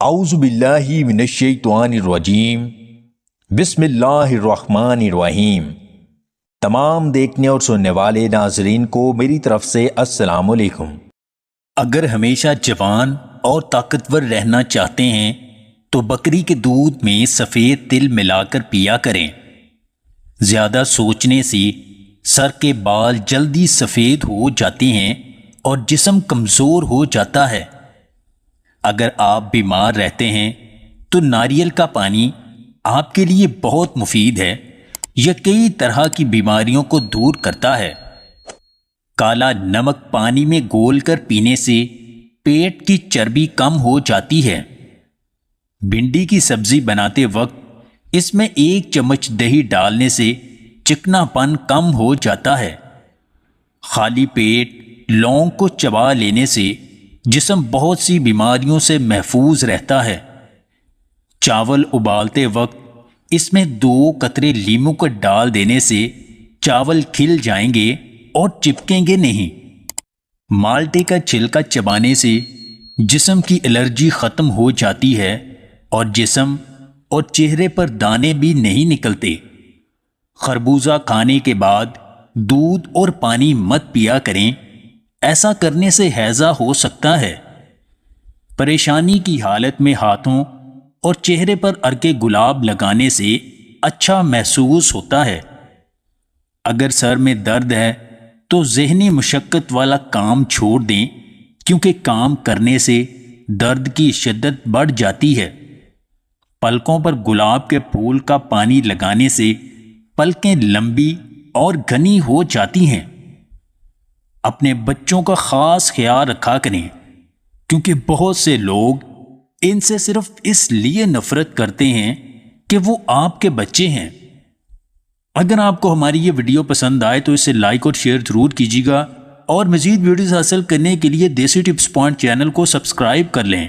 اعوذ باللہ من الشیطان الرجیم بسم اللہ الرحمن الرحیم۔ تمام دیکھنے اور سننے والے ناظرین کو میری طرف سے السلام علیکم۔ اگر ہمیشہ جوان اور طاقتور رہنا چاہتے ہیں تو بکری کے دودھ میں سفید تل ملا کر پیا کریں۔ زیادہ سوچنے سے سر کے بال جلدی سفید ہو جاتے ہیں اور جسم کمزور ہو جاتا ہے۔ اگر آپ بیمار رہتے ہیں تو ناریل کا پانی آپ کے لیے بہت مفید ہے۔ یہ کئی طرح کی بیماریوں کو دور کرتا ہے۔ کالا نمک پانی میں گول کر پینے سے پیٹ کی چربی کم ہو جاتی ہے۔ بھنڈی کی سبزی بناتے وقت اس میں 1 چمچ دہی ڈالنے سے چکنا پن کم ہو جاتا ہے۔ خالی پیٹ لونگ کو چبا لینے سے جسم بہت سی بیماریوں سے محفوظ رہتا ہے۔ چاول ابالتے وقت اس میں 2 قطرے لیموں کو ڈال دینے سے چاول کھل جائیں گے اور چپکیں گے نہیں۔ مالٹے کا چھلکا چبانے سے جسم کی الرجی ختم ہو جاتی ہے اور جسم اور چہرے پر دانے بھی نہیں نکلتے۔ خربوزہ کھانے کے بعد دودھ اور پانی مت پیا کریں، ایسا کرنے سے ہیضہ ہو سکتا ہے۔ پریشانی کی حالت میں ہاتھوں اور چہرے پر عرق گلاب لگانے سے اچھا محسوس ہوتا ہے۔ اگر سر میں درد ہے تو ذہنی مشقت والا کام چھوڑ دیں، کیونکہ کام کرنے سے درد کی شدت بڑھ جاتی ہے۔ پلکوں پر گلاب کے پھول کا پانی لگانے سے پلکیں لمبی اور گھنی ہو جاتی ہیں۔ اپنے بچوں کا خاص خیال رکھا کریں، کیونکہ بہت سے لوگ ان سے صرف اس لیے نفرت کرتے ہیں کہ وہ آپ کے بچے ہیں۔ اگر آپ کو ہماری یہ ویڈیو پسند آئے تو اسے لائک اور شیئر ضرور کیجیے گا، اور مزید ویڈیوز حاصل کرنے کے لیے دیسی ٹپس پوائنٹ چینل کو سبسکرائب کر لیں۔